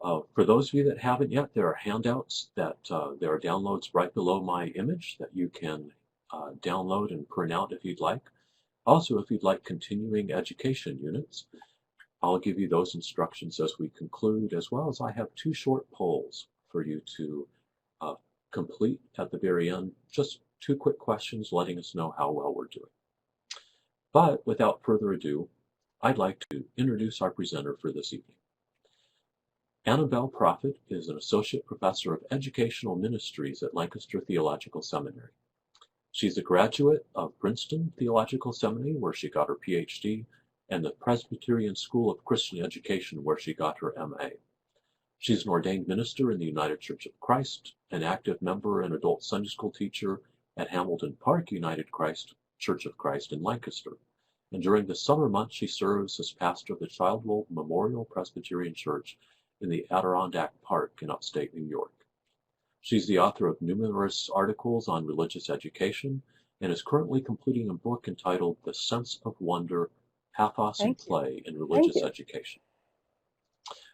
For those of you that haven't yet, there are handouts that there are downloads right below my image that you can download and print out if you'd like. Also, if you'd like continuing education units, I'll give you those instructions as we conclude, as well as I have 2 short polls for you to complete at the very end. Just 2 quick questions letting us know how well we're doing. But without further ado, I'd like to introduce our presenter for this evening. Annabelle Prophet is an Associate Professor of Educational Ministries at Lancaster Theological Seminary. She's a graduate of Princeton Theological Seminary, where she got her Ph.D., and the Presbyterian School of Christian Education, where she got her M.A. She's an ordained minister in the United Church of Christ, an active member and adult Sunday school teacher at Hamilton Park United Christ Church of Christ in Lancaster. And during the summer months, she serves as pastor of the Childwell Memorial Presbyterian Church in the Adirondack Park in upstate New York. She's the author of numerous articles on religious education and is currently completing a book entitled The Sense of Wonder, Pathos and Play in Religious Education.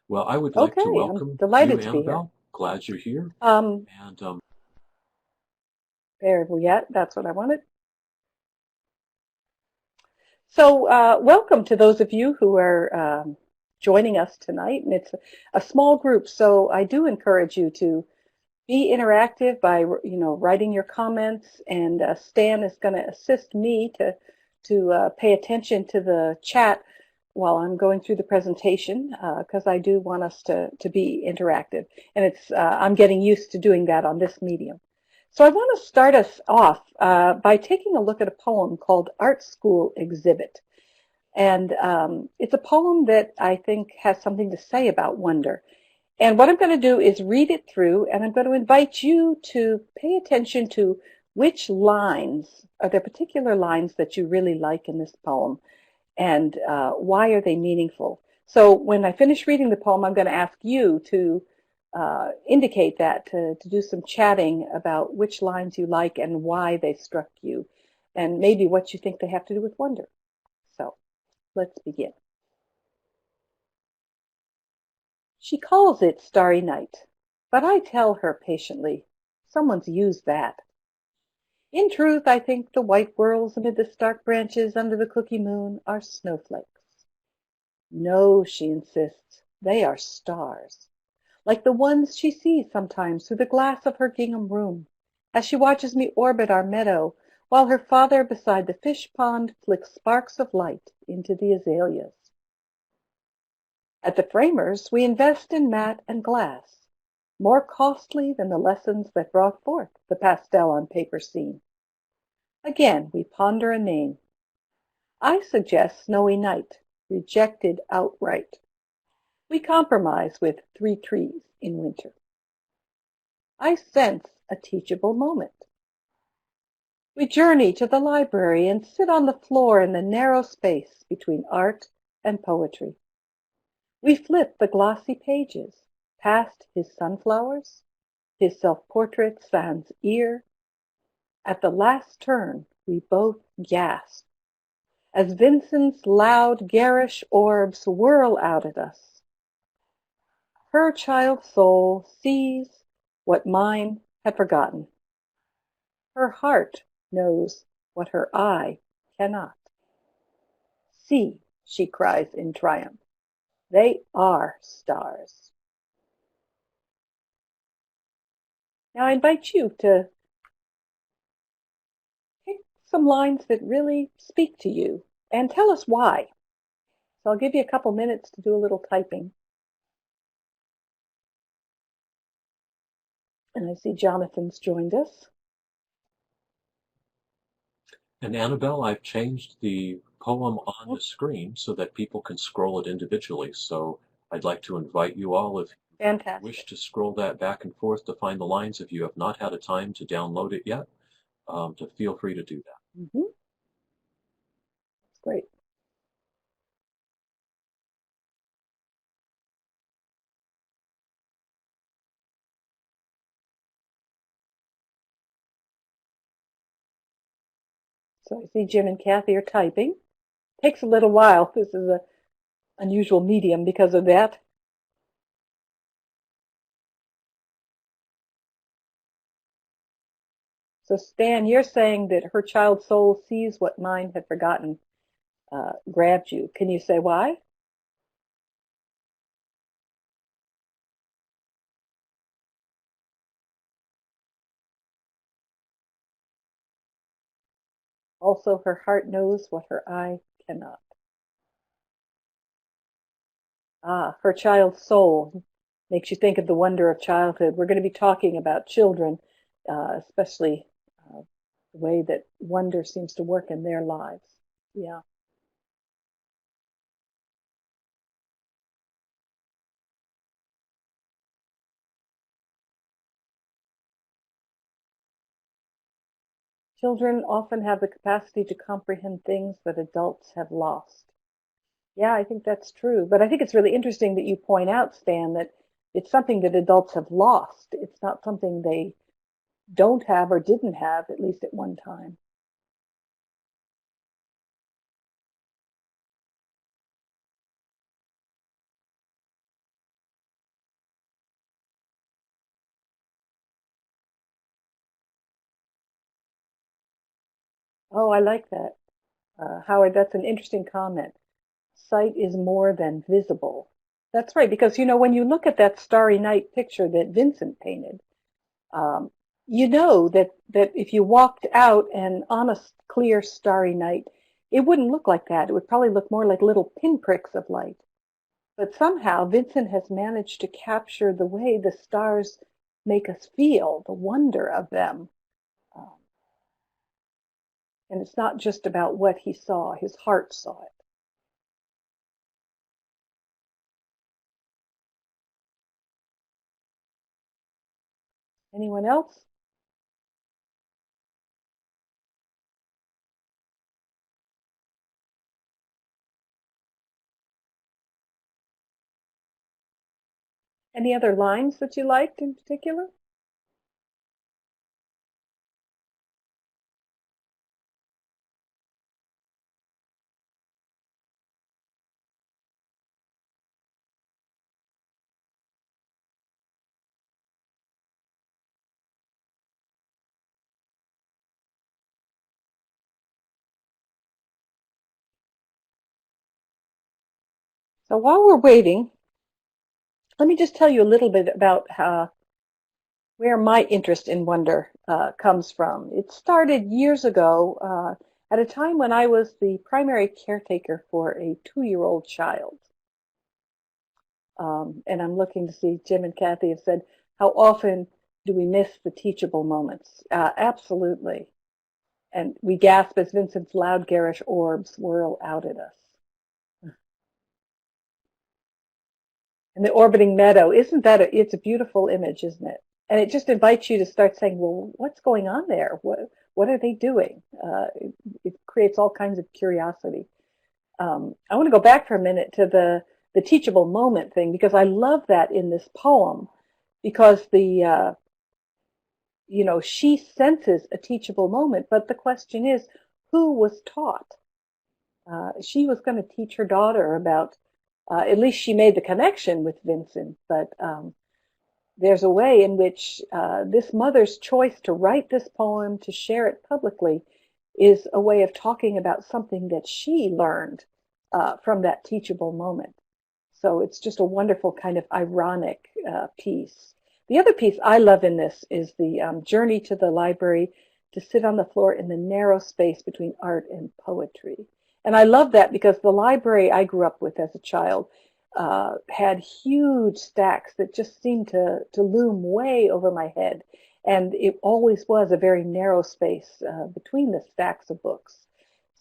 Well, I would like to welcome you, Annabelle. Glad you're here. Variable yet, that's what I wanted. So welcome to those of you who are joining us tonight, and it's a small group, so I do encourage you to be interactive by writing your comments, and Stan is going to assist me to pay attention to the chat while I'm going through the presentation, because I do want us to be interactive, and I'm getting used to doing that on this medium. So I want to start us off by taking a look at a poem called Art School Exhibit. And it's a poem that I think has something to say about wonder. And what I'm going to do is read it through, and I'm going to invite you to pay attention to which lines, are there particular lines that you really like in this poem, and why are they meaningful? So when I finish reading the poem, I'm going to ask you to indicate that, to do some chatting about which lines you like and why they struck you, and maybe what you think they have to do with wonder. So let's begin. She calls it starry night, but I tell her patiently, someone's used that. In truth, I think the white whirls amid the stark branches under the cookie moon are snowflakes. No, she insists, they are stars, like the ones she sees sometimes through the glass of her gingham room, as she watches me orbit our meadow, while her father beside the fish pond flicks sparks of light into the azaleas. At the Framers, we invest in mat and glass, more costly than the lessons that brought forth the pastel on paper scene. Again, we ponder a name. I suggest Snowy Night, rejected outright. We compromise with 3 trees in winter. I sense a teachable moment. We journey to the library and sit on the floor in the narrow space between art and poetry. We flip the glossy pages, past his sunflowers, his self-portrait sans ear. At the last turn, we both gasp, as Vincent's loud, garish orbs whirl out at us. Her child soul sees what mine had forgotten. Her heart knows what her eye cannot. See, she cries in triumph. They are stars. Now I invite you to pick some lines that really speak to you and tell us why. So I'll give you a couple minutes to do a little typing. And I see Jonathan's joined us. And Annabelle, I've changed the poem on the screen so that people can scroll it individually. So I'd like to invite you all, if you wish to scroll that back and forth to find the lines, if you have not had a time to download it yet, to feel free to do that. Mm-hmm. That's great. So I see Jim and Kathy are typing. Takes a little while. This is an unusual medium because of that. So Stan, you're saying that her child's soul sees what mine had forgotten, grabbed you. Can you say why? Also, her heart knows what her eye cannot. Ah, her child's soul makes you think of the wonder of childhood. We're going to be talking about children, especially the way that wonder seems to work in their lives. Yeah. Children often have the capacity to comprehend things that adults have lost. Yeah, I think that's true. But I think it's really interesting that you point out, Stan, that it's something that adults have lost. It's not something they don't have or didn't have, at least at one time. Oh, I like that. Howard, that's an interesting comment. Sight is more than visible. That's right, because when you look at that starry night picture that Vincent painted, um, you know that if you walked out and on a clear starry night, it wouldn't look like that. It would probably look more like little pinpricks of light. But somehow Vincent has managed to capture the way the stars make us feel, the wonder of them. Um, and it's not just about what he saw, his heart saw it. Anyone else? Any other lines that you liked in particular? So while we're waiting, let me just tell you a little bit about where my interest in wonder comes from. It started years ago at a time when I was the primary caretaker for a 2-year-old child. And I'm looking to see Jim and Kathy have said, how often do we miss the teachable moments? Absolutely. And we gasp as Vincent's loud, garish orbs whirl out at us. And the orbiting meadow, isn't that it's a beautiful image, isn't it? And it just invites you to start saying, well, what's going on there? What are they doing? It creates all kinds of curiosity. I want to go back for a minute to the teachable moment thing, because I love that in this poem, because she senses a teachable moment, but the question is, who was taught? She was going to teach her daughter about, at least she made the connection with Vincent, but there's a way in which this mother's choice to write this poem, to share it publicly, is a way of talking about something that she learned from that teachable moment. So it's just a wonderful kind of ironic piece. The other piece I love in this is the journey to the library to sit on the floor in the narrow space between art and poetry. And I love that because the library I grew up with as a child had huge stacks that just seemed to loom way over my head. And it always was a very narrow space between the stacks of books.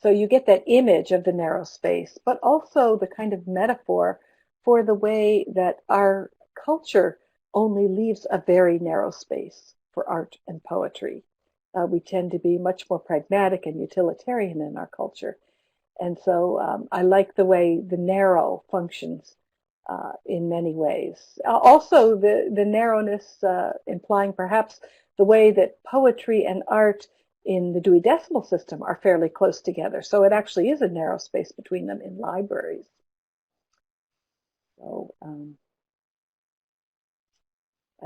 So you get that image of the narrow space, but also the kind of metaphor for the way that our culture only leaves a very narrow space for art and poetry. We tend to be much more pragmatic and utilitarian in our culture. And so I like the way the narrow functions in many ways. Also, the narrowness implying perhaps the way that poetry and art in the Dewey Decimal System are fairly close together. So it actually is a narrow space between them in libraries. So, and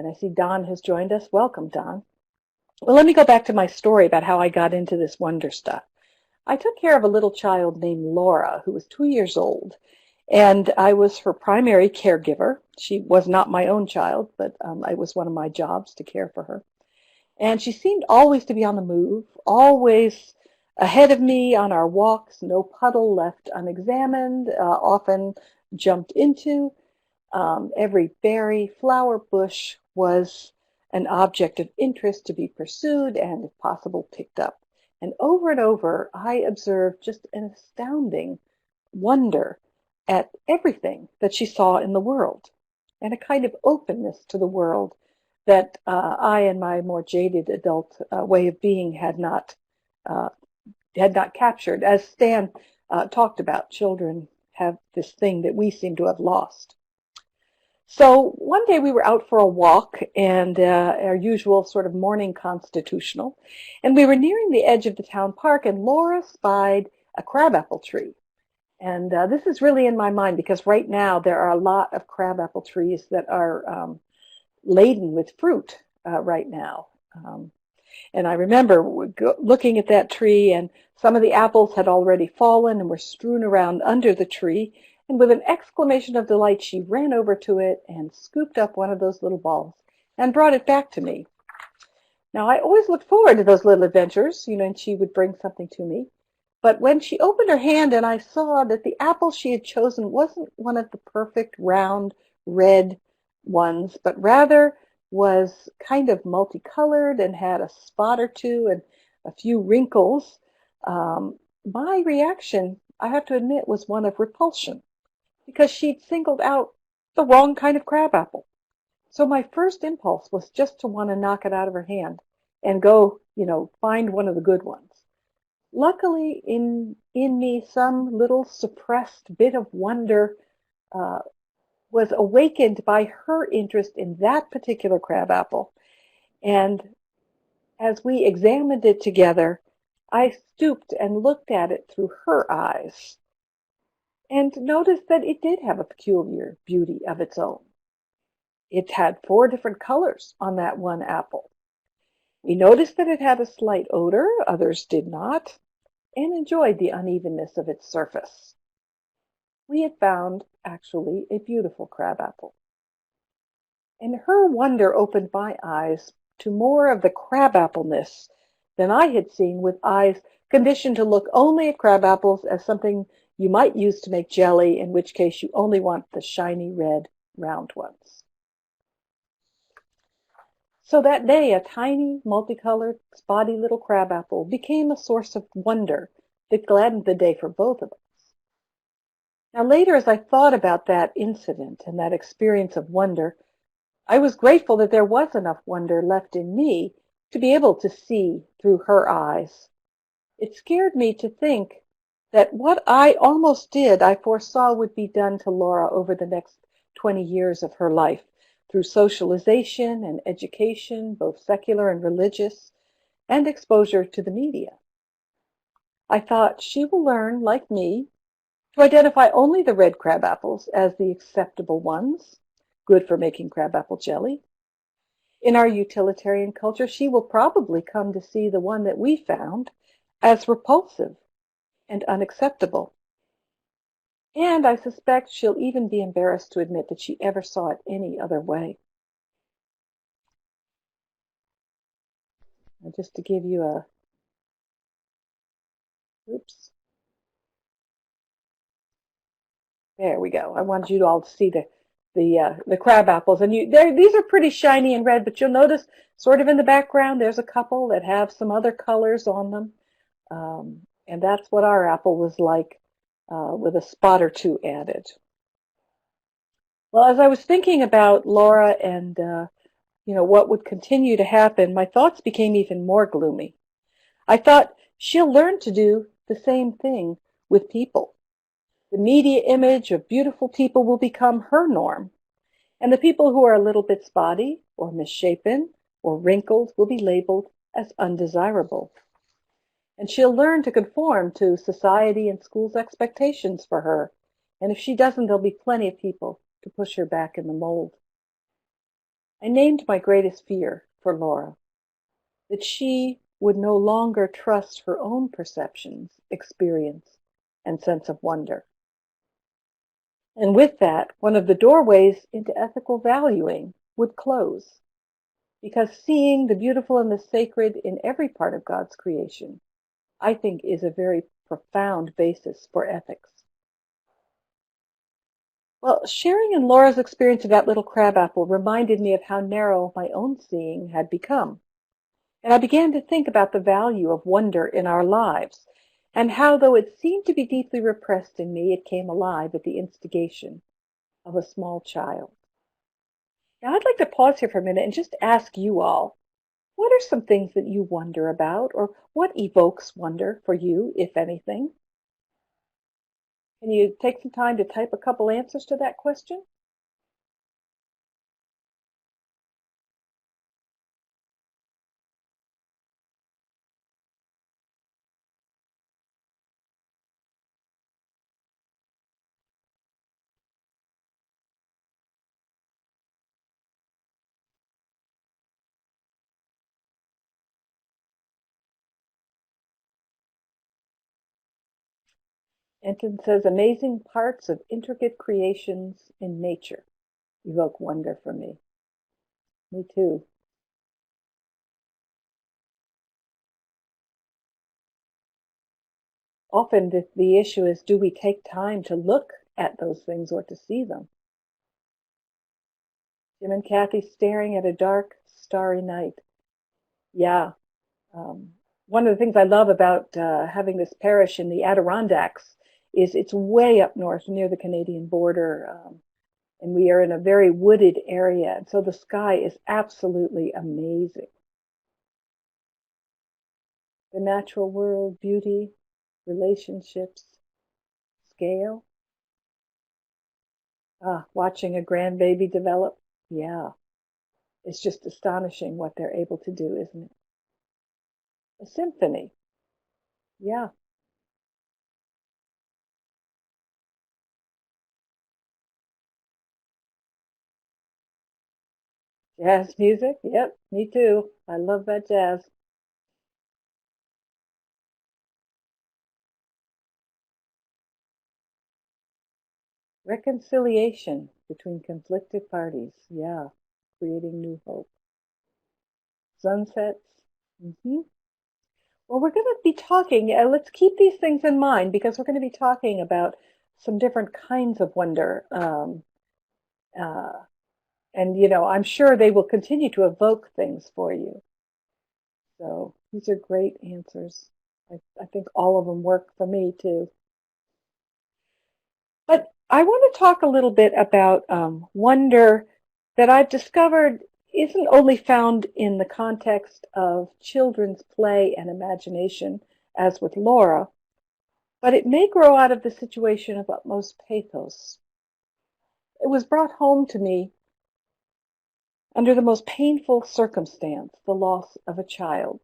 I see Don has joined us. Welcome, Don. Well, let me go back to my story about how I got into this wonder stuff. I took care of a little child named Laura, who was 2 years old, and I was her primary caregiver. She was not my own child, but it was one of my jobs to care for her. And she seemed always to be on the move, always ahead of me on our walks, no puddle left unexamined, often jumped into. Every berry, flower, bush was an object of interest to be pursued and, if possible, picked up. And over, I observed just an astounding wonder at everything that she saw in the world, and a kind of openness to the world that I, in my more jaded adult way of being, uh, had not captured. As Stan talked about, children have this thing that we seem to have lost. So one day we were out for a walk, and our usual sort of morning constitutional, and we were nearing the edge of the town park, and Laura spied a crabapple tree. And this is really in my mind because right now there are a lot of crabapple trees that are laden with fruit right now. And I remember looking at that tree, and some of the apples had already fallen and were strewn around under the tree. And with an exclamation of delight, she ran over to it and scooped up one of those little balls and brought it back to me. Now, I always looked forward to those little adventures, and she would bring something to me. But when she opened her hand and I saw that the apple she had chosen wasn't one of the perfect round red ones, but rather was kind of multicolored and had a spot or two and a few wrinkles, my reaction, I have to admit, was one of repulsion, because she'd singled out the wrong kind of crabapple. So my first impulse was just to want to knock it out of her hand and go, find one of the good ones. Luckily, in me, some little suppressed bit of wonder was awakened by her interest in that particular crabapple. And as we examined it together, I stooped and looked at it through her eyes and noticed that it did have a peculiar beauty of its own. It had 4 different colors on that one apple. We noticed that it had a slight odor, others did not, and enjoyed the unevenness of its surface. We had found, actually, a beautiful crabapple. And her wonder opened my eyes to more of the crabappleness than I had seen with eyes conditioned to look only at crabapples as something you might use to make jelly, in which case you only want the shiny red round ones. So that day, a tiny, multicolored, spotty little crabapple became a source of wonder that gladdened the day for both of us. Now later, as I thought about that incident and that experience of wonder, I was grateful that there was enough wonder left in me to be able to see through her eyes. It scared me to think that what I almost did, I foresaw would be done to Laura over the next 20 years of her life, through socialization and education, both secular and religious, and exposure to the media. I thought she will learn, like me, to identify only the red crabapples as the acceptable ones, good for making crabapple jelly. In our utilitarian culture, she will probably come to see the one that we found as repulsive and unacceptable. And I suspect she'll even be embarrassed to admit that she ever saw it any other way. And just to give you oops. There we go. I wanted you all to see the crab apples, and these are pretty shiny and red, but you'll notice sort of in the background there's a couple that have some other colors on them, and that's what our apple was like, with a spot or two added. Well, as I was thinking about Laura and what would continue to happen, my thoughts became even more gloomy. I thought she'll learn to do the same thing with people. The media image of beautiful people will become her norm, and the people who are a little bit spotty or misshapen or wrinkled will be labeled as undesirable. And she'll learn to conform to society and school's expectations for her, and if she doesn't, there'll be plenty of people to push her back in the mold. I named my greatest fear for Laura. that she would no longer trust her own perceptions, experience, and sense of wonder. And with that, one of the doorways into ethical valuing would close, because seeing the beautiful and the sacred in every part of God's creation, I think, is a very profound basis for ethics. Well, sharing in Laura's experience of that little crabapple reminded me of how narrow my own seeing had become. And I began to think about the value of wonder in our lives, and how, though it seemed to be deeply repressed in me, it came alive at the instigation of a small child. Now, I'd like to pause here for a minute and just ask you all, what are some things that you wonder about, or what evokes wonder for you, if anything? Can you take some time to type a couple answers to that question? Anton says, amazing parts of intricate creations in nature evoke wonder for me. Me too. Often the issue is, do we take time to look at those things or to see them? Jim and Kathy staring at a dark, starry night. Yeah. One of the things I love about having this parish in the Adirondacks is it's way up north near the Canadian border, and we are in a very wooded area, and so the sky is absolutely amazing. The natural world, beauty, relationships, scale. Watching a grandbaby develop. Yeah, it's just astonishing what they're able to do, isn't it? A symphony. Yeah. Jazz music. Yep, me too. I love that jazz. Reconciliation between conflicted parties. Yeah, creating new hope. Sunsets. hmm Well, we're going to be talking, let's keep these things in mind, because we're going to be talking about some different kinds of wonder. Uh, and, I'm sure they will continue to evoke things for you. So these are great answers. I think all of them work for me too. But I want to talk a little bit about wonder that I've discovered isn't only found in the context of children's play and imagination, as with Laura, but it may grow out of the situation of utmost pathos. It was brought home to me under the most painful circumstance, the loss of a child.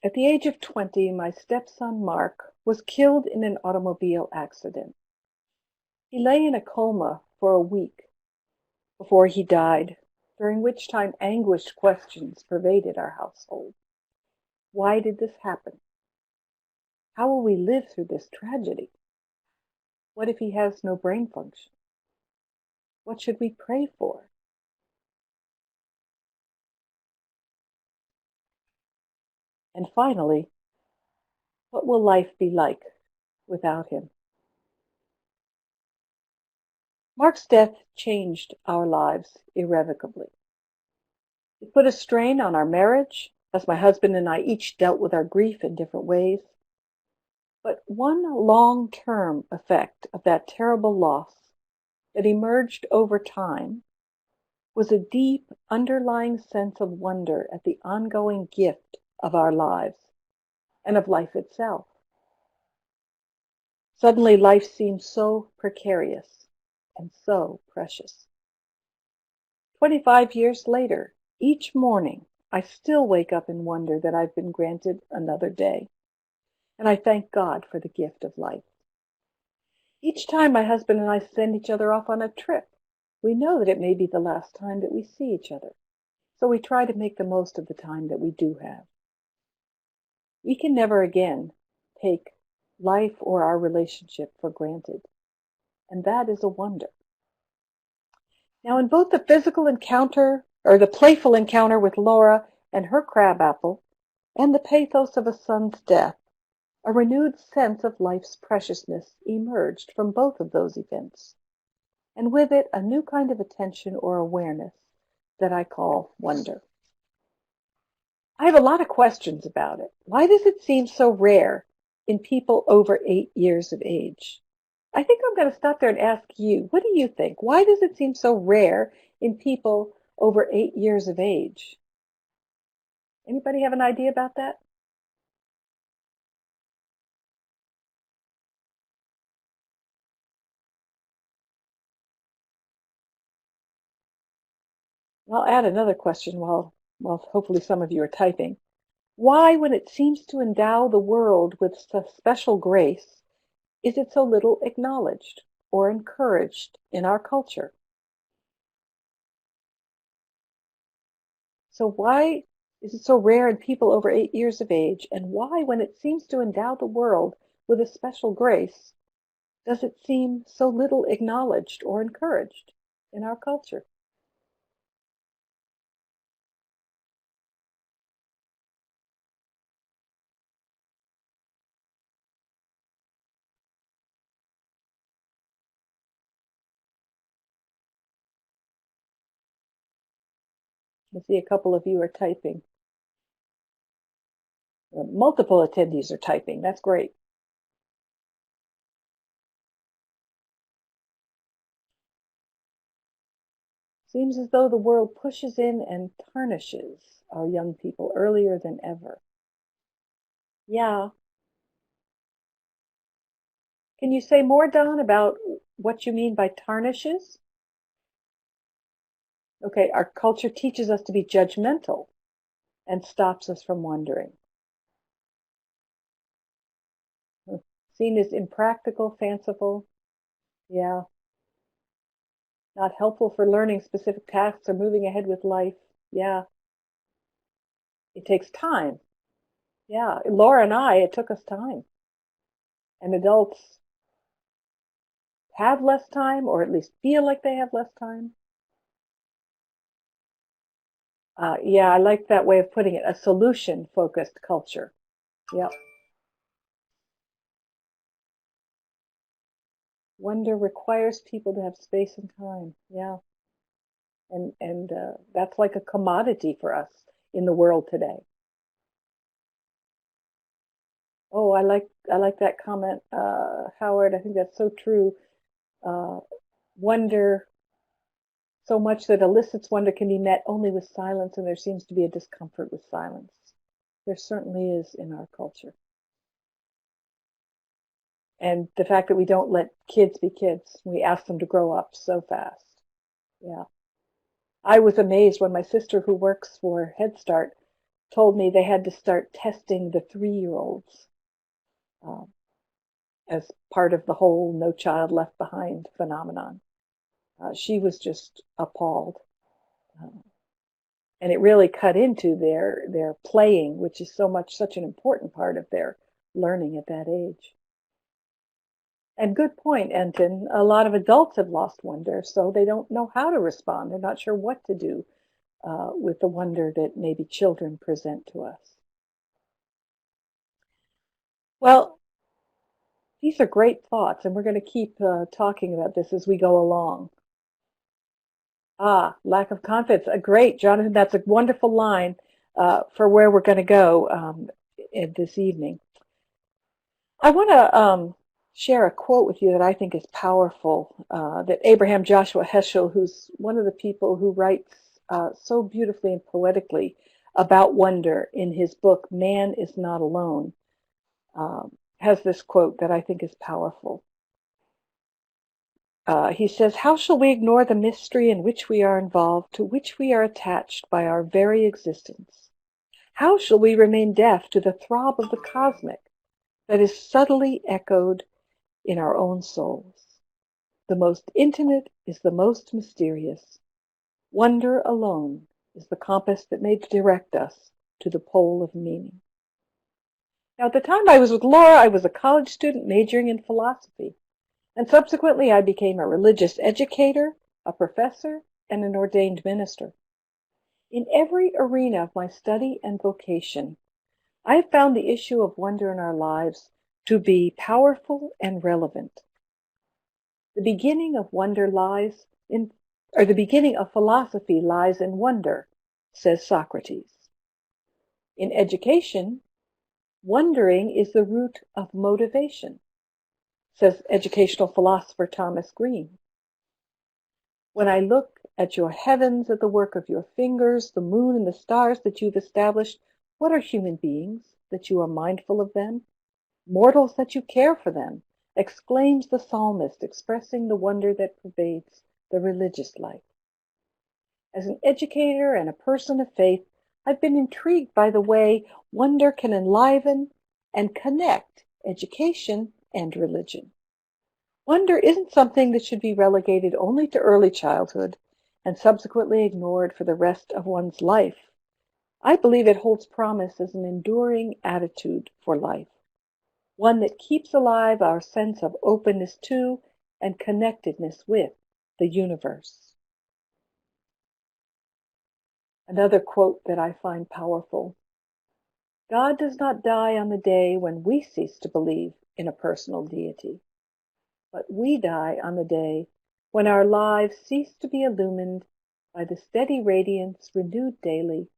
At the age of 20, my stepson Mark was killed in an automobile accident. He lay in a coma for a week before he died, during which time anguished questions pervaded our household. Why did this happen? How will we live through this tragedy? What if he has no brain function? What should we pray for? And finally, what will life be like without him? Mark's death changed our lives irrevocably. It put a strain on our marriage, as my husband and I each dealt with our grief in different ways. But one long-term effect of that terrible loss that emerged over time was a deep underlying sense of wonder at the ongoing gift of our lives and of life itself. Suddenly life seemed so precarious and so precious. 25 years later, each morning, I still wake up in wonder that I've been granted another day, and I thank God for the gift of life. Each time my husband and I send each other off on a trip, we know that it may be the last time that we see each other. So we try to make the most of the time that we do have. We can never again take life or our relationship for granted, and that is a wonder. Now, in both the physical encounter, or the playful encounter with Laura and her crabapple, and the pathos of a son's death, a renewed sense of life's preciousness emerged from both of those events, and with it a new kind of attention or awareness that I call wonder. I have a lot of questions about it. Why does it seem so rare in people over 8 years of age? I think I'm going to stop there and ask you, what do you think? Why does it seem so rare in people over 8 years of age? Anybody have an idea about that? I'll add another question while hopefully some of you are typing. Why, when it seems to endow the world with special grace, is it so little acknowledged or encouraged in our culture? So why is it so rare in people over 8 years of age? And why, when it seems to endow the world with a special grace, does it seem so little acknowledged or encouraged in our culture? I see a couple of you are typing. Multiple attendees are typing. That's great. Seems as though the world pushes in and tarnishes our young people earlier than ever. Yeah. Can you say more, Don, about what you mean by tarnishes? Okay, our culture teaches us to be judgmental and stops us from wondering. Seen as impractical, fanciful. Yeah. Not helpful for learning specific tasks or moving ahead with life. Yeah. It takes time. Yeah. Laura and I, it took us time. And adults have less time, or at least feel like they have less time. Yeah, I like that way of putting it, a solution-focused culture. Yep. Wonder requires people to have space and time. Yeah. And that's like a commodity for us in the world today. Oh, I like that comment, Howard. I think that's so true. Wonder so much that elicits wonder can be met only with silence, and there seems to be a discomfort with silence. There certainly is in our culture. And the fact that we don't let kids be kids, we ask them to grow up so fast. Yeah. I was amazed when my sister, who works for Head Start, told me they had to start testing the 3-year-olds as part of the whole No Child Left Behind phenomenon. She was just appalled. And it really cut into their playing, which is such an important part of their learning at that age. And good point, Enton. A lot of adults have lost wonder, so they don't know how to respond. They're not sure what to do with the wonder that maybe children present to us. Well, these are great thoughts, and we're going to keep talking about this as we go along. Lack of confidence. Great, Jonathan. That's a wonderful line for where we're going to go this evening. I want to share a quote with you that I think is powerful, that Abraham Joshua Heschel, who's one of the people who writes so beautifully and poetically about wonder in his book, Man is Not Alone, has this quote that I think is powerful. He says, "How shall we ignore the mystery in which we are involved, to which we are attached by our very existence? How shall we remain deaf to the throb of the cosmic that is subtly echoed in our own souls? The most intimate is the most mysterious. Wonder alone is the compass that may direct us to the pole of meaning. Now, at the time I was with Laura, I was a college student majoring in philosophy, and subsequently I became a religious educator, a professor, and an ordained minister. In every arena of my study and vocation, I have found the issue of wonder in our lives to be powerful and relevant. The beginning of philosophy lies in wonder, says Socrates. In education, wondering is the root of motivation, says educational philosopher Thomas Green. When I look at your heavens, at the work of your fingers, the moon and the stars that you've established, what are human beings, that you are mindful of them? Mortals, that you care for them, exclaims the psalmist, expressing the wonder that pervades the religious life. As an educator and a person of faith, I've been intrigued by the way wonder can enliven and connect education and religion. Wonder isn't something that should be relegated only to early childhood and subsequently ignored for the rest of one's life. I believe it holds promise as an enduring attitude for life, one that keeps alive our sense of openness to and connectedness with the universe. Another quote that I find powerful: God does not die on the day when we cease to believe in a personal deity, but we die on the day when our lives cease to be illumined by the steady radiance renewed daily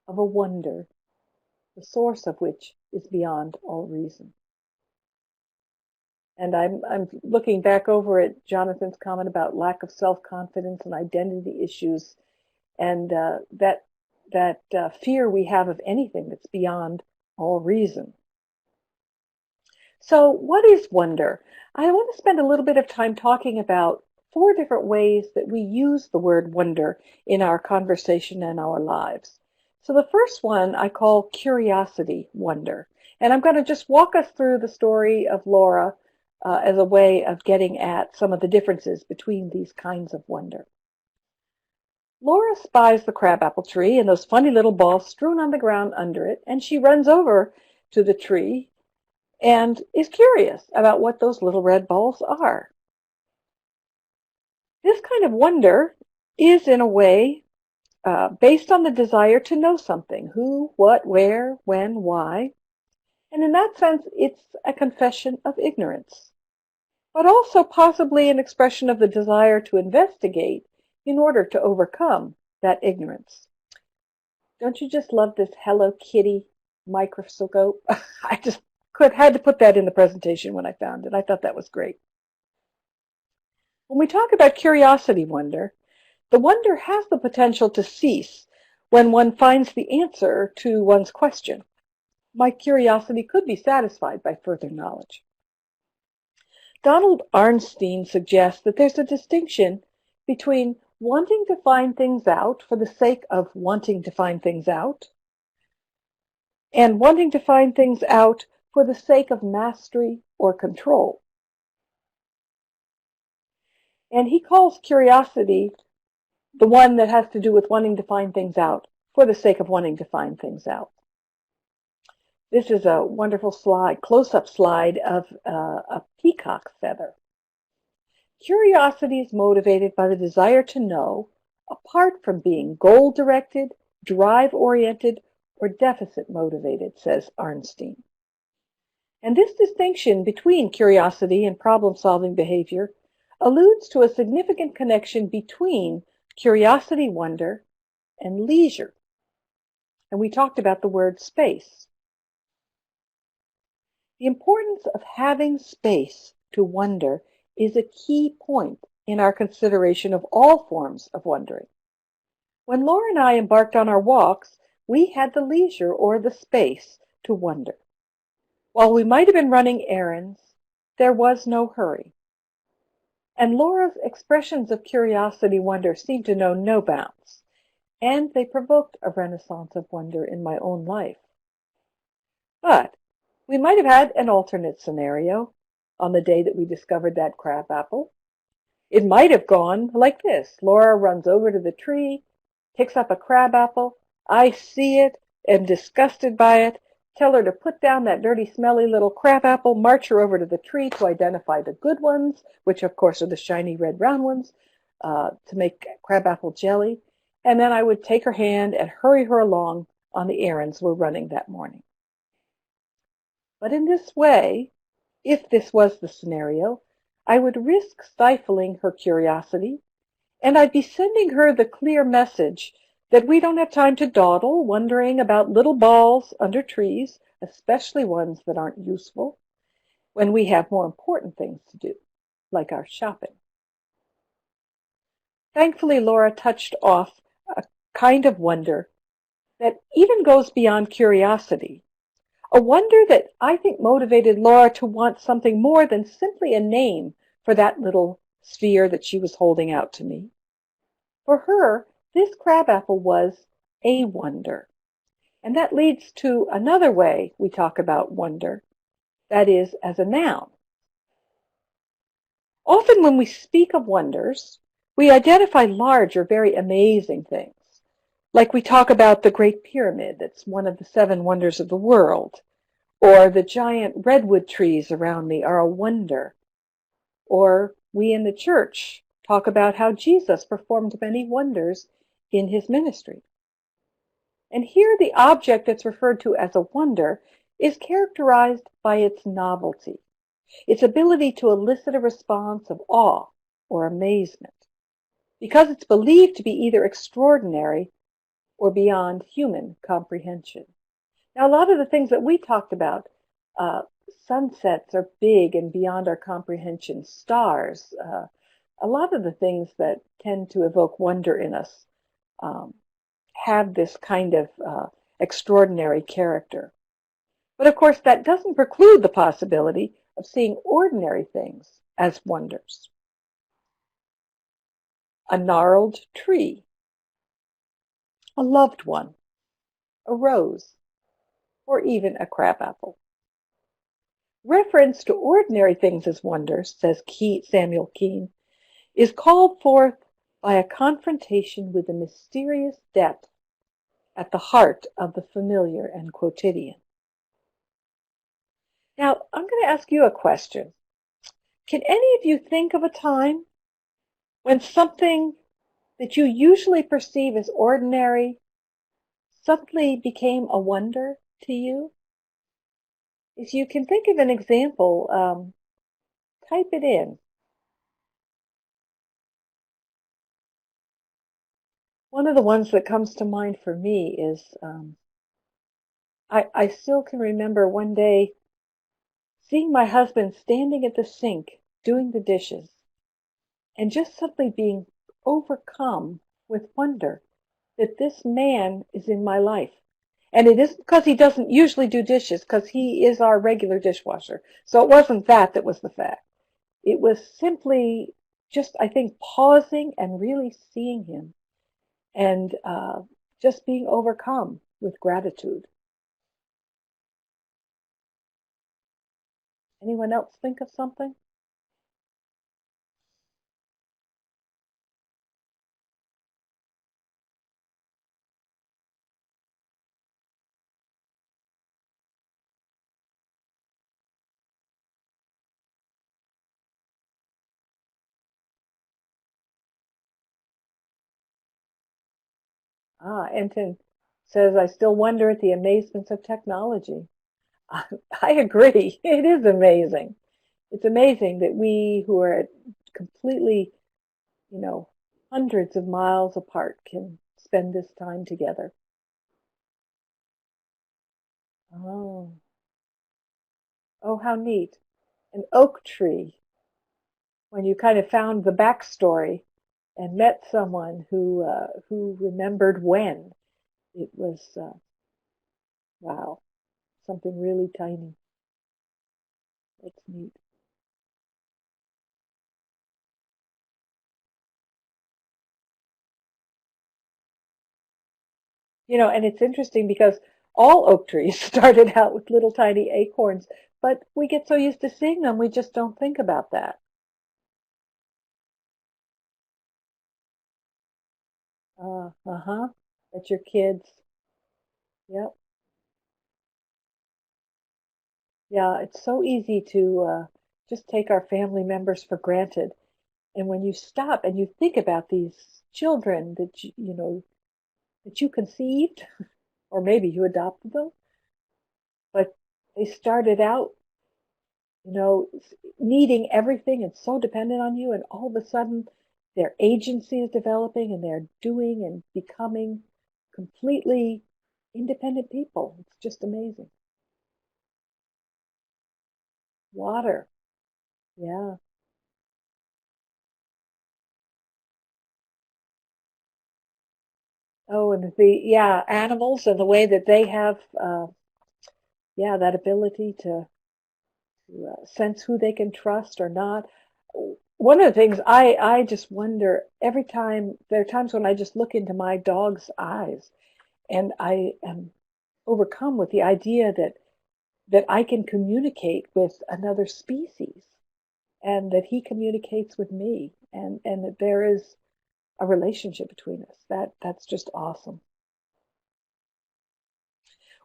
of a wonder, the source of which is beyond all reason. And I'm looking back over at Jonathan's comment about lack of self-confidence and identity issues, and that fear we have of anything that's beyond all reason. So what is wonder? I want to spend a little bit of time talking about 4 different ways that we use the word wonder in our conversation and our lives. So the first one I call curiosity wonder. And I'm going to just walk us through the story of Laura as a way of getting at some of the differences between these kinds of wonder. Laura spies the crabapple tree and those funny little balls strewn on the ground under it, and she runs over to the tree and is curious about what those little red balls are. This kind of wonder is, in a way, based on the desire to know something: who, what, where, when, why. And in that sense, it's a confession of ignorance, but also possibly an expression of the desire to investigate in order to overcome that ignorance. Don't you just love this Hello Kitty microscope? I just had to put that in the presentation when I found it. I thought that was great. When we talk about curiosity wonder, the wonder has the potential to cease when one finds the answer to one's question. My curiosity could be satisfied by further knowledge. Donald Arnstein suggests that there's a distinction between wanting to find things out for the sake of wanting to find things out and wanting to find things out for the sake of mastery or control. And he calls curiosity the one that has to do with wanting to find things out for the sake of wanting to find things out. This is a wonderful slide, close-up slide of a peacock feather. Curiosity is motivated by the desire to know, apart from being goal-directed, drive-oriented, or deficit-motivated, says Arnstein. And this distinction between curiosity and problem-solving behavior alludes to a significant connection between curiosity wonder and leisure. And we talked about the word space. The importance of having space to wonder is a key point in our consideration of all forms of wondering. When Laura and I embarked on our walks, we had the leisure or the space to wonder. While we might have been running errands, there was no hurry. And Laura's expressions of curiosity wonder seemed to know no bounds, and they provoked a renaissance of wonder in my own life. But we might have had an alternate scenario on the day that we discovered that crabapple. It might have gone like this. Laura runs over to the tree, picks up a crabapple. I see it, am disgusted by it, tell her to put down that dirty, smelly little crabapple, march her over to the tree to identify the good ones, which of course are the shiny red round ones, to make crabapple jelly. And then I would take her hand and hurry her along on the errands we're running that morning. But in this way, if this was the scenario, I would risk stifling her curiosity, and I'd be sending her the clear message that we don't have time to dawdle, wondering about little balls under trees, especially ones that aren't useful, when we have more important things to do, like our shopping. Thankfully, Laura touched off a kind of wonder that even goes beyond curiosity, a wonder that I think motivated Laura to want something more than simply a name for that little sphere that she was holding out to me. For her, this crabapple was a wonder. And that leads to another way we talk about wonder, that is, as a noun. Often when we speak of wonders, we identify large or very amazing things. Like we talk about the Great Pyramid, that's one of the 7 wonders of the world, or the giant redwood trees around me are a wonder, or we in the church talk about how Jesus performed many wonders in his ministry. And here the object that's referred to as a wonder is characterized by its novelty, its ability to elicit a response of awe or amazement, because it's believed to be either extraordinary or beyond human comprehension. Now, a lot of the things that we talked about, sunsets are big and beyond our comprehension, stars, a lot of the things that tend to evoke wonder in us have this kind of extraordinary character. But of course, that doesn't preclude the possibility of seeing ordinary things as wonders. A gnarled tree, a loved one, a rose, or even a crabapple. Reference to ordinary things as wonders, says Samuel Keene, is called forth by a confrontation with the mysterious depth at the heart of the familiar and quotidian. Now, I'm going to ask you a question. Can any of you think of a time when something that you usually perceive as ordinary suddenly became a wonder to you? If you can think of an example, type it in. One of the ones that comes to mind for me is, I still can remember one day seeing my husband standing at the sink doing the dishes and just suddenly being overcome with wonder that this man is in my life. And it isn't because he doesn't usually do dishes, because he is our regular dishwasher. So it wasn't that was the fact. It was simply just, I think, pausing and really seeing him and just being overcome with gratitude. Anyone else think of something? Enton says, I still wonder at the amazements of technology. I agree. It is amazing. It's amazing that we who are completely, hundreds of miles apart can spend this time together. Oh, how neat. An oak tree. When you kind of found the backstory and met someone who remembered when. It was, wow, something really tiny. That's neat. And it's interesting because all oak trees started out with little tiny acorns, but we get so used to seeing them, we just don't think about that. uh-huh. At your kids. Yep. Yeah, it's so easy to just take our family members for granted. And when you stop and you think about these children that that you conceived, or maybe you adopted them, but they started out, you know, needing everything and so dependent on you, and all of a sudden their agency is developing and they're doing and becoming completely independent people. It's just amazing. Water, yeah. Oh, and yeah, animals and the way that they have, yeah, that ability to sense who they can trust or not. One of the things I just wonder every time, there are times when I just look into my dog's eyes and I am overcome with the idea that I can communicate with another species and that he communicates with me and that there is a relationship between us. That's just awesome.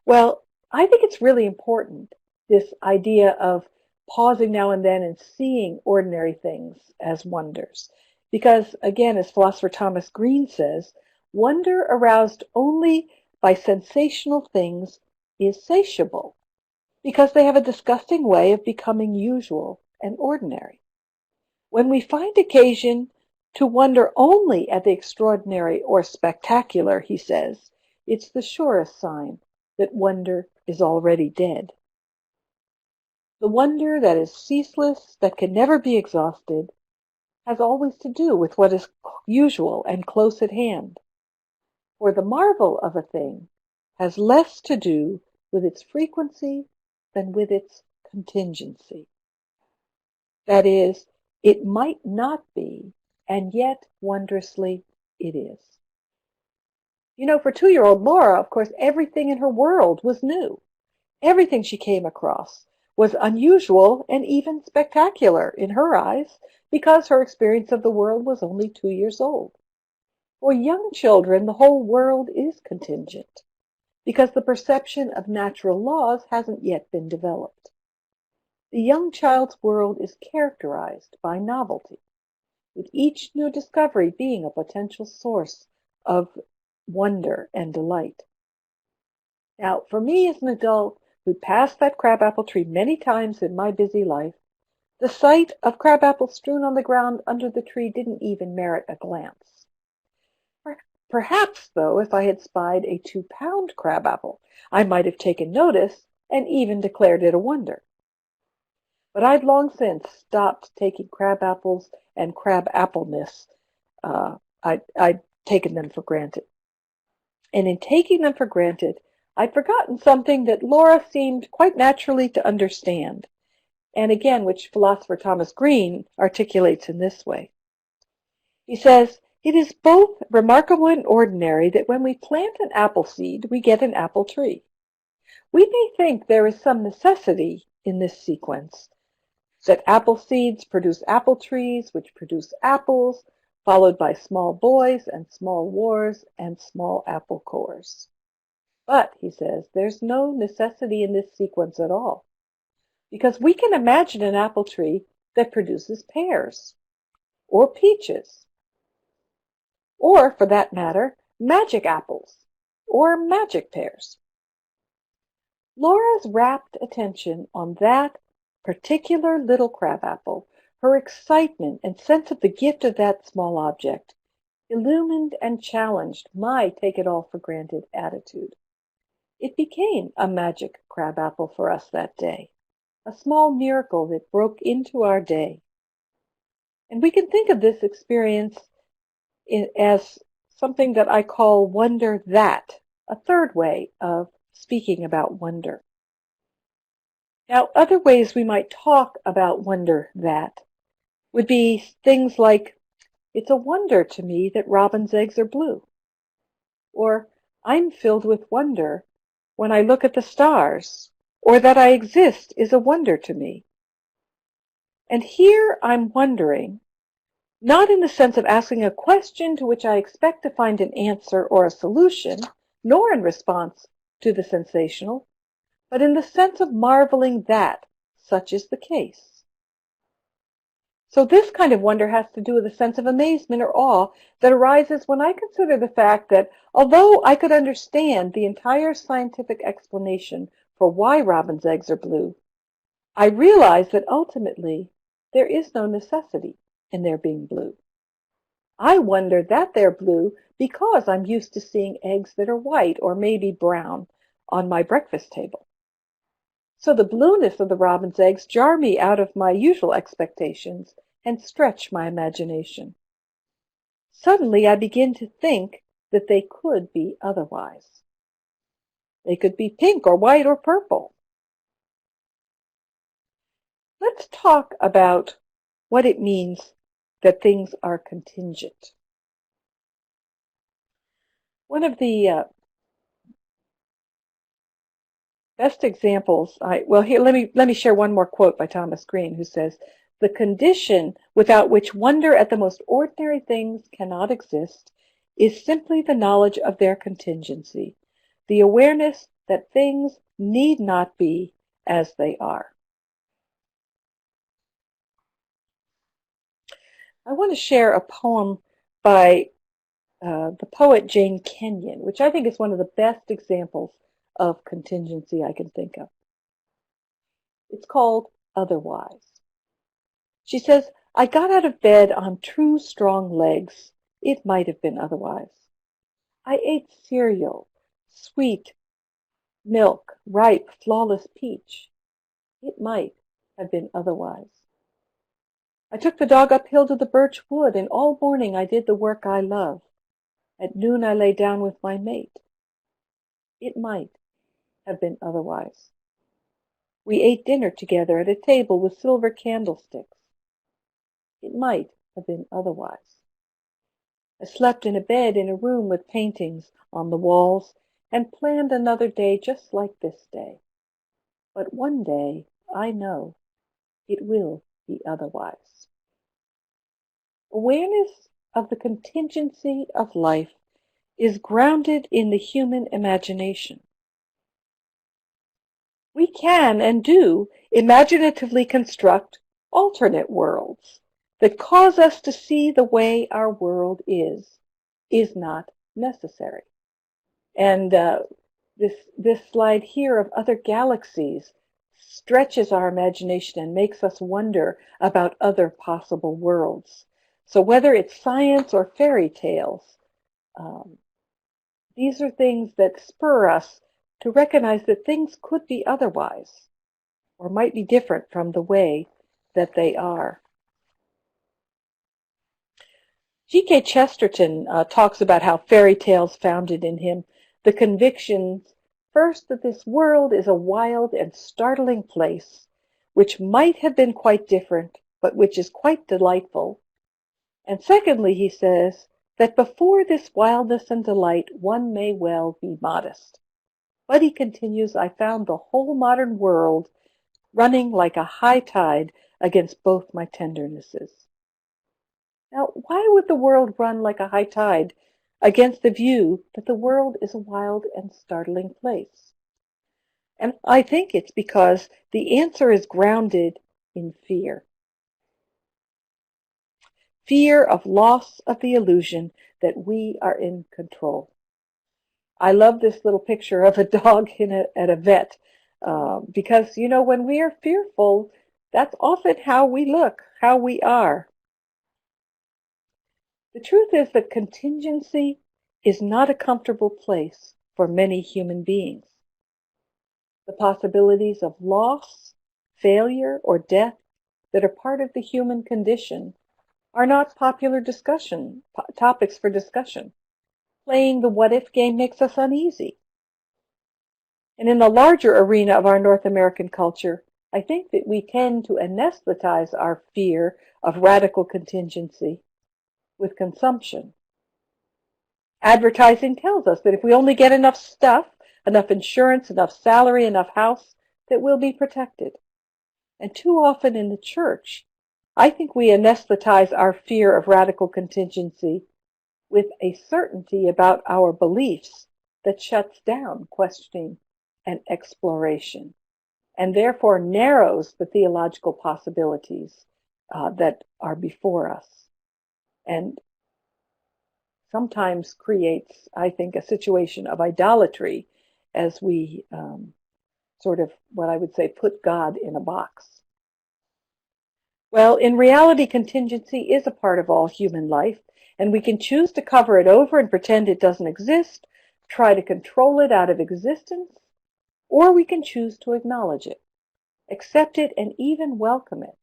Well, I think it's really important, this idea of pausing now and then and seeing ordinary things as wonders. Because, again, as philosopher Thomas Green says, wonder aroused only by sensational things is satiable, because they have a disgusting way of becoming usual and ordinary. When we find occasion to wonder only at the extraordinary or spectacular, he says, it's the surest sign that wonder is already dead. The wonder that is ceaseless, that can never be exhausted, has always to do with what is usual and close at hand. For the marvel of a thing has less to do with its frequency than with its contingency. That is, it might not be, and yet wondrously it is. You know, for 2-year-old Laura, of course, everything in her world was new. Everything she came across was unusual and even spectacular in her eyes because her experience of the world was only 2 years old. For young children, the whole world is contingent because the perception of natural laws hasn't yet been developed. The young child's world is characterized by novelty, with each new discovery being a potential source of wonder and delight. Now, for me as an adult who passed that crabapple tree many times in my busy life, the sight of crabapples strewn on the ground under the tree didn't even merit a glance. Perhaps, though, if I had spied a 2-pound crabapple, I might have taken notice and even declared it a wonder. But I'd long since stopped taking crabapples and crabappleness. I'd taken them for granted. And in taking them for granted, I'd forgotten something that Laura seemed quite naturally to understand, and again, which philosopher Thomas Green articulates in this way. He says, it is both remarkable and ordinary that when we plant an apple seed, we get an apple tree. We may think there is some necessity in this sequence, that apple seeds produce apple trees, which produce apples, followed by small boys and small wars and small apple cores. But, he says, there's no necessity in this sequence at all, because we can imagine an apple tree that produces pears, or peaches, or, for that matter, magic apples, or magic pears. Laura's rapt attention on that particular little crabapple, her excitement and sense of the gift of that small object, illumined and challenged my take-it-all-for-granted attitude. It became a magic crabapple for us that day, a small miracle that broke into our day. And we can think of this experience as something that I call wonder that, a third way of speaking about wonder. Now, other ways we might talk about wonder that would be things like, it's a wonder to me that robin's eggs are blue. Or, I'm filled with wonder when I look at the stars, or that I exist is a wonder to me. And here I'm wondering not in the sense of asking a question to which I expect to find an answer or a solution, nor in response to the sensational, but in the sense of marveling that such is the case. So this kind of wonder has to do with a sense of amazement or awe that arises when I consider the fact that although I could understand the entire scientific explanation for why robin's eggs are blue, I realize that ultimately there is no necessity in their being blue. I wonder that they're blue because I'm used to seeing eggs that are white or maybe brown on my breakfast table. So the blueness of the robin's eggs jar me out of my usual expectations and stretch my imagination. Suddenly I begin to think that they could be otherwise. They could be pink or white or purple. Let's talk about what it means that things are contingent. One of the best examples, here, let me share one more quote by Thomas Green, who says, "The condition without which wonder at the most ordinary things cannot exist is simply the knowledge of their contingency, the awareness that things need not be as they are." I want to share a poem by the poet Jane Kenyon, which I think is one of the best examples of contingency I can think of. It's called Otherwise. She says, "I got out of bed on true strong legs. It might have been otherwise. I ate cereal, sweet milk, ripe, flawless peach. It might have been otherwise. I took the dog uphill to the birch wood, and all morning I did the work I love. At noon I lay down with my mate. It might have been otherwise. We ate dinner together at a table with silver candlesticks. It might have been otherwise. I slept in a bed in a room with paintings on the walls and planned another day just like this day. But one day, I know, it will be otherwise." Awareness of the contingency of life is grounded in the human imagination. We can and do imaginatively construct alternate worlds that cause us to see the way our world is not necessary. And this slide here of other galaxies stretches our imagination and makes us wonder about other possible worlds. So whether it's science or fairy tales, these are things that spur us to recognize that things could be otherwise or might be different from the way that they are. G.K. Chesterton talks about how fairy tales founded in him the convictions, first, that this world is a wild and startling place, which might have been quite different, but which is quite delightful. And secondly, he says, that before this wildness and delight, one may well be modest. But he continues, I found the whole modern world running like a high tide against both my tendernesses. Now, why would the world run like a high tide against the view that the world is a wild and startling place? And I think it's because the answer is grounded in fear. Fear of loss of the illusion that we are in control. I love this little picture of a dog at a vet because, when we are fearful, that's often how we look, how we are. The truth is that contingency is not a comfortable place for many human beings. The possibilities of loss, failure, or death that are part of the human condition are not popular topics for discussion. Playing the what-if game makes us uneasy. And in the larger arena of our North American culture, I think that we tend to anesthetize our fear of radical contingency with consumption. Advertising tells us that if we only get enough stuff, enough insurance, enough salary, enough house, that we'll be protected. And too often in the church, I think we anesthetize our fear of radical contingency with a certainty about our beliefs that shuts down questioning and exploration, and therefore narrows the theological possibilities that are before us, and sometimes creates, I think, a situation of idolatry as we sort of, what I would say, put God in a box. Well, in reality, contingency is a part of all human life, and we can choose to cover it over and pretend it doesn't exist, try to control it out of existence, or we can choose to acknowledge it, accept it, and even welcome it.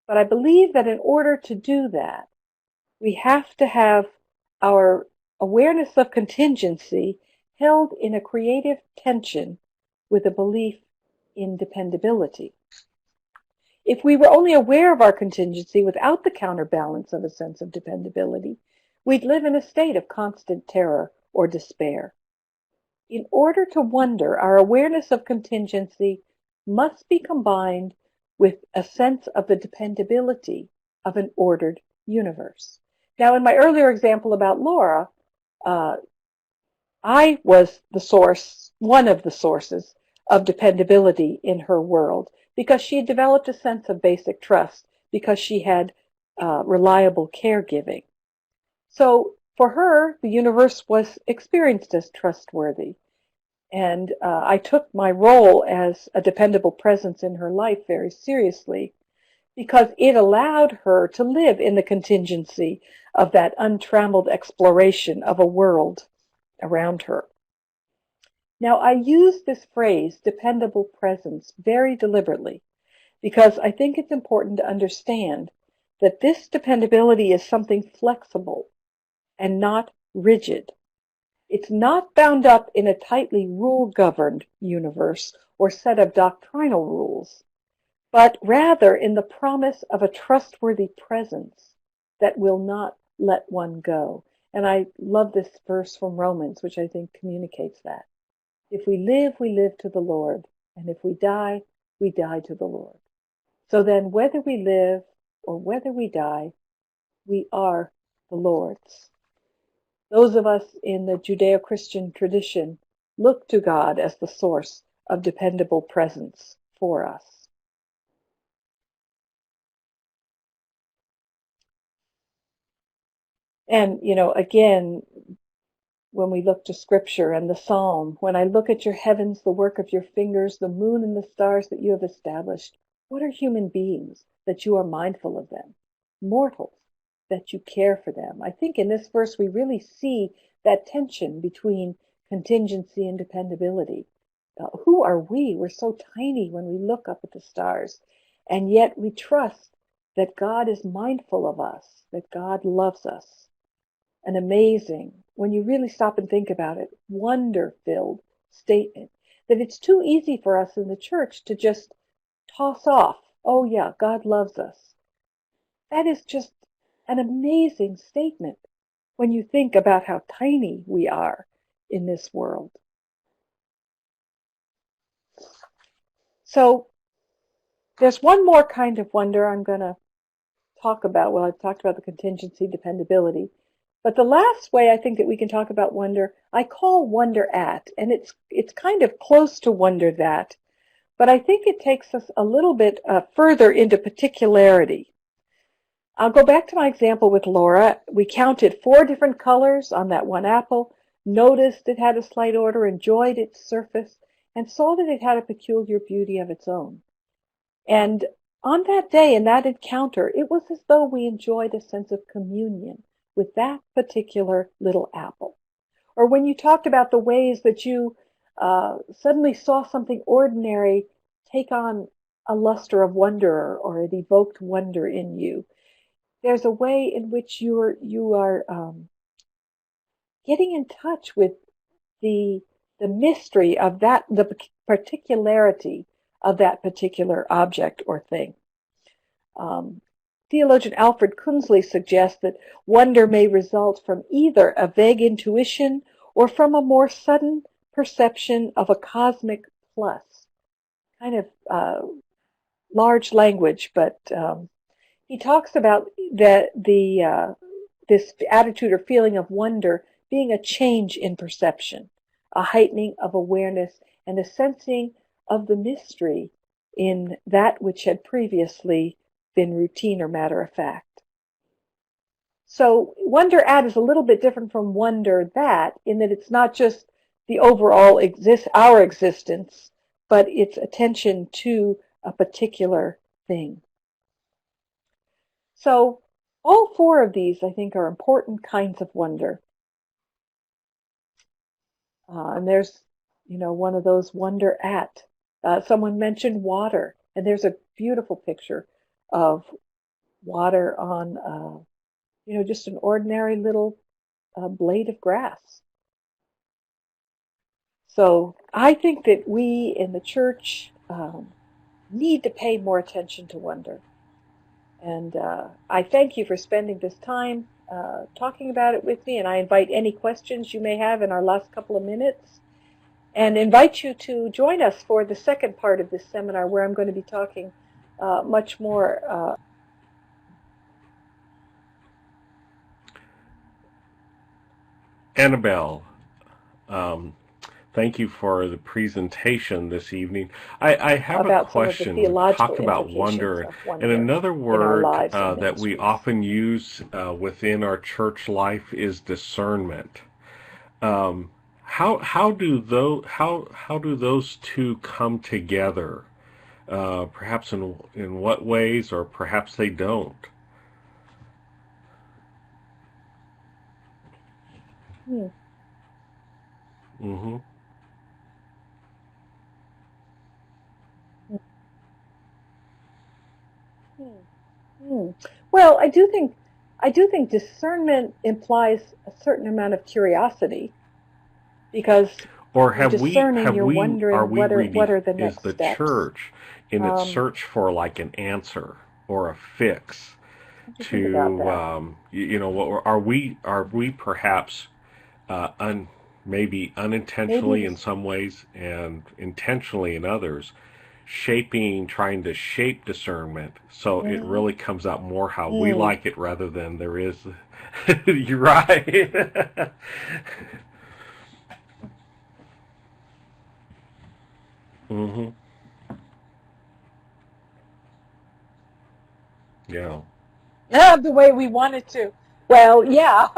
But I believe that in order to do that, we have to have our awareness of contingency held in a creative tension with a belief in dependability. If we were only aware of our contingency without the counterbalance of a sense of dependability, we'd live in a state of constant terror or despair. In order to wonder, our awareness of contingency must be combined with a sense of the dependability of an ordered universe. Now, in my earlier example about Laura, I was the source, one of the sources of dependability in her world, because she had developed a sense of basic trust, because she had reliable caregiving. So for her, the universe was experienced as trustworthy. And I took my role as a dependable presence in her life very seriously, because it allowed her to live in the contingency of that untrammeled exploration of a world around her. Now, I use this phrase, dependable presence, very deliberately, because I think it's important to understand that this dependability is something flexible and not rigid. It's not bound up in a tightly rule-governed universe or set of doctrinal rules, but rather in the promise of a trustworthy presence that will not let one go. And I love this verse from Romans, which I think communicates that. If we live to the Lord, and if we die to the Lord. So then, whether we live or whether we die, we are the Lord's. Those of us in the Judeo-Christian tradition look to God as the source of dependable presence for us. And, again, when we look to Scripture and the Psalm, when I look at your heavens, the work of your fingers, the moon and the stars that you have established, what are human beings that you are mindful of them? Mortals, that you care for them. I think in this verse we really see that tension between contingency and dependability. Who are we? We're so tiny when we look up at the stars, and yet we trust that God is mindful of us, that God loves us. An amazing, when you really stop and think about it, wonder-filled statement that it's too easy for us in the church to just toss off, oh yeah, God loves us. That is just an amazing statement when you think about how tiny we are in this world. So there's one more kind of wonder I'm going to talk about. Well, I've talked about the contingency, dependability. But the last way I think that we can talk about wonder, I call wonder at, and it's kind of close to wonder that, but I think it takes us a little bit further into particularity. I'll go back to my example with Laura. We counted 4 different colors on that one apple, noticed it had a slight odor, enjoyed its surface, and saw that it had a peculiar beauty of its own. And on that day, in that encounter, it was as though we enjoyed a sense of communion with that particular little apple. Or when you talked about the ways that you suddenly saw something ordinary take on a luster of wonder, or it evoked wonder in you. There's a way in which you are getting in touch with the mystery of that, the particularity of that particular object or thing. Theologian Alfred Kunzli suggests that wonder may result from either a vague intuition or from a more sudden perception of a cosmic plus. Kind of large language, but he talks about this attitude or feeling of wonder being a change in perception, a heightening of awareness, and a sensing of the mystery in that which had previously been routine or matter of fact. So wonder at is a little bit different from wonder that, in that it's not just the overall our existence, but its attention to a particular thing. So all four of these, I think, are important kinds of wonder. And there's, one of those wonder at. Someone mentioned water, and there's a beautiful picture of water on, just an ordinary little blade of grass. So I think that we in the church need to pay more attention to wonder. And I thank you for spending this time talking about it with me, and I invite any questions you may have in our last couple of minutes, and invite you to join us for the second part of this seminar, where I'm going to be talking much more. Annabelle, thank you for the presentation this evening. I have a question. Talk about wonder, and another word that we often use within our church life is discernment. How do those two come together? Perhaps in what ways, or perhaps they don't. Mm-hmm. Well, I do think discernment implies a certain amount of curiosity, because or you're wondering what are the next steps. Is the church in its search for like an answer or a fix to are we perhaps maybe unintentionally in some ways and intentionally in others, trying to shape discernment so it really comes out more how we like it rather than there is. You're right. Mm-hmm. Yeah. The way we want it to. Well, yeah,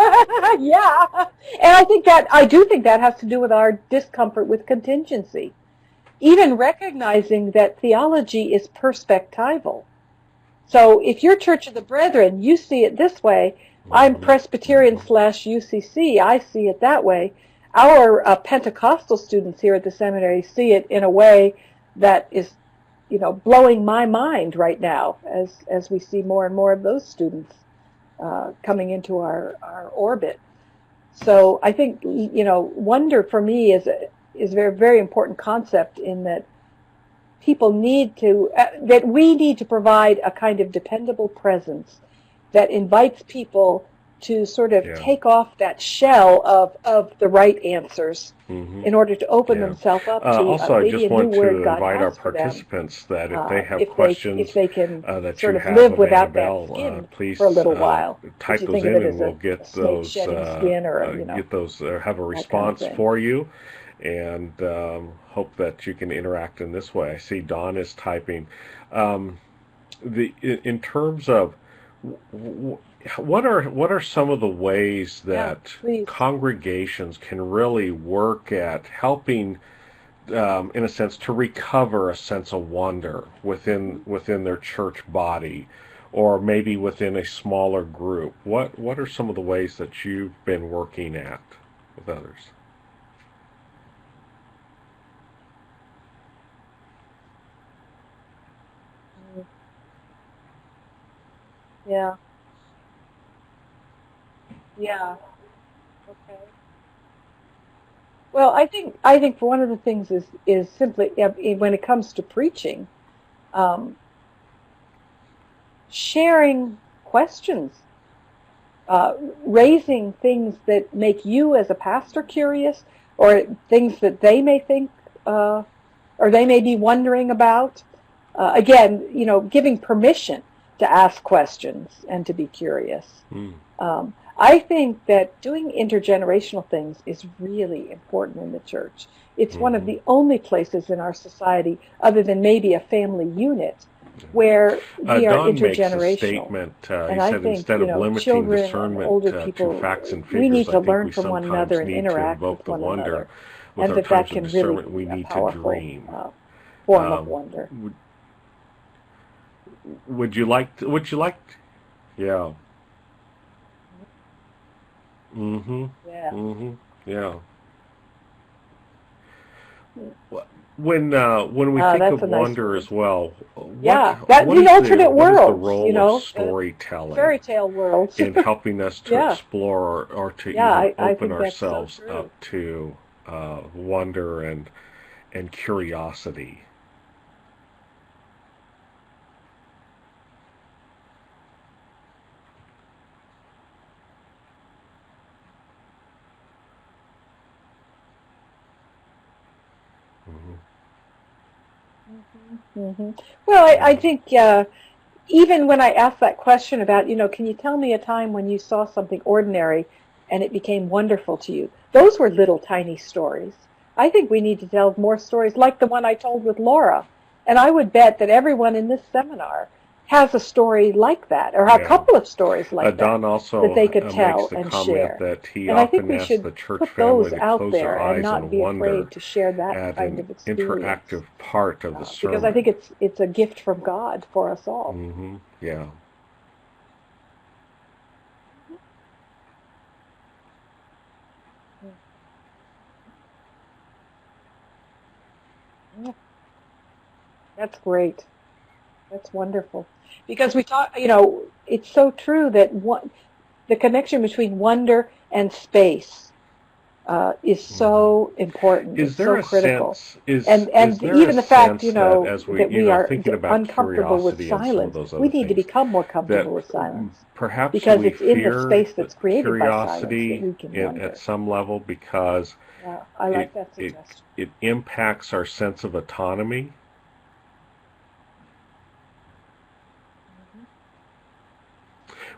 yeah. And I do think that has to do with our discomfort with contingency. Even recognizing that theology is perspectival. So if you're Church of the Brethren, you see it this way. I'm Presbyterian / UCC. I see it that way. Our Pentecostal students here at the seminary see it in a way that is, blowing my mind right now as we see more and more of those students coming into our orbit. So I think, wonder for me is a very, very important concept, in that people that we need to provide a kind of dependable presence that invites people to sort of take off that shell of the right answers in order to open themselves up to also, I just want to invite our participants that if they have questions if they can that sort you of have live of without Annabelle, that skin please for a little while. type you those think in, of it and we'll get those skin or, get those have a response kind of for you, and hope that you can interact in this way. I see Dawn is typing. In terms of what are some of the ways that congregations can really work at helping, in a sense, to recover a sense of wonder within their church body, or maybe within a smaller group? What are some of the ways that you've been working at with others? Yeah. Yeah. Okay. Well, I think one of the things is simply, when it comes to preaching, um, sharing questions, raising things that make you as a pastor curious, or things that they may think, or they may be wondering about. Again, giving permission. to ask questions and to be curious. Mm. I think that doing intergenerational things is really important in the church. It's one of the only places in our society, other than maybe a family unit, where we are Don intergenerational. Makes a statement. He and I said think, instead of limiting children and discernment older people, to facts and we figures, need I to think learn we from one sometimes another and need to interact invoke with the one wonder another, with and our that terms can of really discernment. We be a need to powerful dream. form of wonder. Would you like? Yeah. Mm-hmm. Yeah. Mm-hmm. Yeah. When we think of wonder as well, the alternate worlds, what is the role of storytelling, fairy tale worlds, in helping us to explore or to even open ourselves up to wonder and curiosity? Well, I think even when I asked that question about, can you tell me a time when you saw something ordinary and it became wonderful to you? Those were little tiny stories. I think we need to tell more stories like the one I told with Laura. And I would bet that everyone in this seminar has a story like that, or a couple of stories like Don also that they could tell makes the and comment share. that he And I think often we asks should the church put family those to out close there their and eyes not and be wonder afraid to share that as kind an of experience. interactive part of the sermon. Because I think it's a gift from God for us all. Mm-hmm. Yeah. That's great. That's wonderful. Because we talk, it's so true that the connection between wonder and space is so important. Is it's there so critical. Is there even the fact, that as we are thinking about uncomfortable with curiosity and some of silence, those we other need to things, become more comfortable with silence. Perhaps because we it's in the fear space that's created by silence curiosity that we can wonder. at some level because Yeah, I like that suggestion. it impacts our sense of autonomy.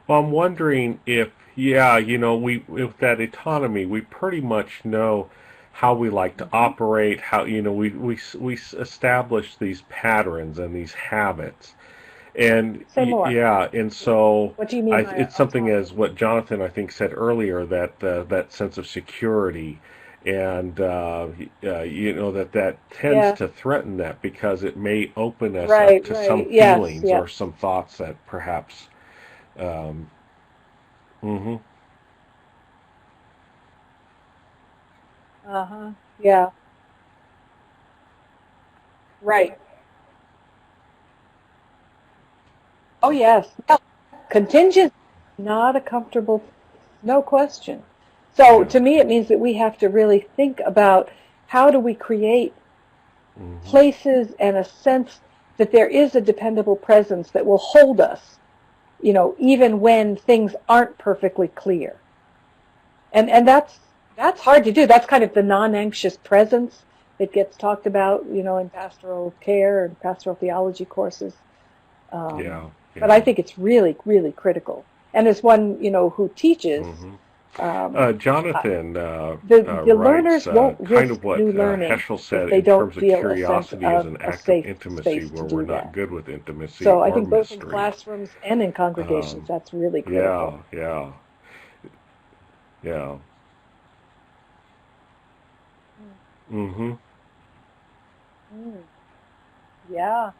Well, I'm wondering if, with that autonomy, we pretty much know how we like to operate, how, we establish these patterns and these habits. And Say more. And so what do you mean by it's something autonomy? as what Jonathan, I think, said earlier, that that sense of security and, that tends to threaten that because it may open us up to some feelings or some thoughts that perhaps... mm-hmm. Uh-huh. Yeah. Right. Oh, yes. Contingent, not a comfortable, no question. So to me, it means that we have to really think about how do we create places and a sense that there is a dependable presence that will hold us, even when things aren't perfectly clear. And that's hard to do. That's kind of the non-anxious presence that gets talked about, in pastoral care and pastoral theology courses. But I think it's really, really critical. And as one, who teaches, Jonathan the learners won't risk kind of what new learning Heschel said they in don't terms of feel curiosity a sense as an of a act of safe intimacy space where to we're do not that. good with intimacy So or I think both mystery. in classrooms and in congregations, that's really critical. Yeah. Mm-hmm. Yeah.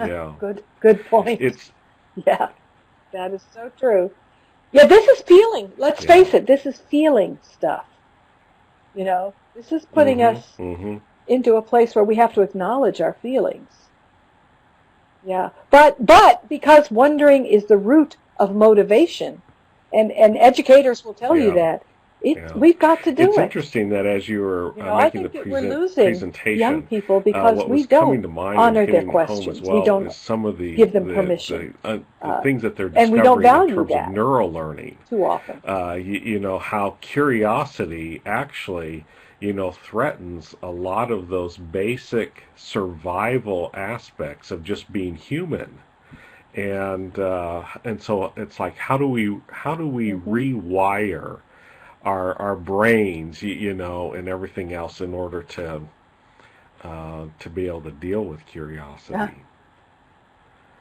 Yeah. Good point. Yeah, that is so true. Yeah, this is feeling. Let's face it, this is feeling stuff. This is putting us into a place where we have to acknowledge our feelings. Yeah. But because wondering is the root of motivation, and educators will tell you that, we've got to do it. It's interesting that as you were making the presentation, young people because we don't honor their questions. We don't give them permission. The things that they're discovering and we don't value in terms that of neural learning. Too often. How curiosity actually, threatens a lot of those basic survival aspects of just being human. and so it's like, how do we rewire our brains, and everything else in order to be able to deal with curiosity.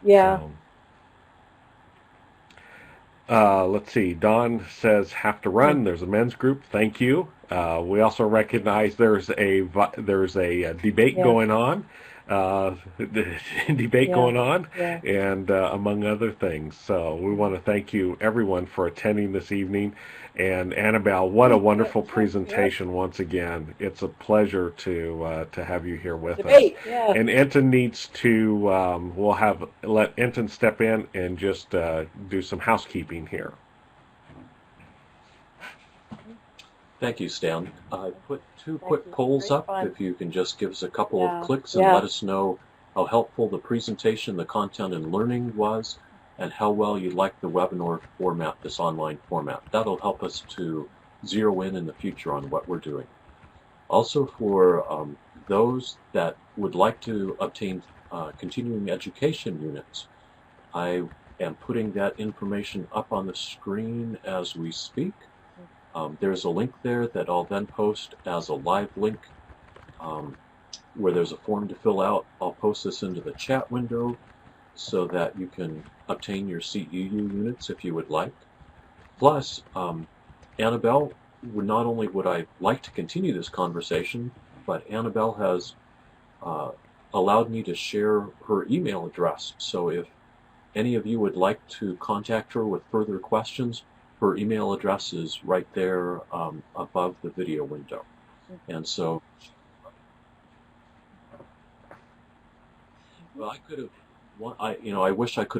Yeah. Let's see. Dawn says, have to run. There's a men's group. Thank you. We also recognize there's a debate going on. Going on, and among other things. So we want to thank you, everyone, for attending this evening. And Annabelle, what a wonderful presentation once again. It's a pleasure to have you here with us. And Enton needs to, we'll let Enton step in and just do some housekeeping here. Thank you, Stan. I put two quick polls up. If you can just give us a couple of clicks and let us know how helpful the presentation, the content, and learning was, and how well you like the webinar format, this online format. That'll help us to zero in the future on what we're doing. Also, for those that would like to obtain continuing education units, I am putting that information up on the screen as we speak. There's a link there that I'll then post as a live link where there's a form to fill out. I'll post this into the chat window so that you can obtain your CEU units if you would like. Plus, Annabelle, not only would I like to continue this conversation, but Annabelle has allowed me to share her email address. So if any of you would like to contact her with further questions, her email address is right there above the video window. And so, well, I could have, I wish I could have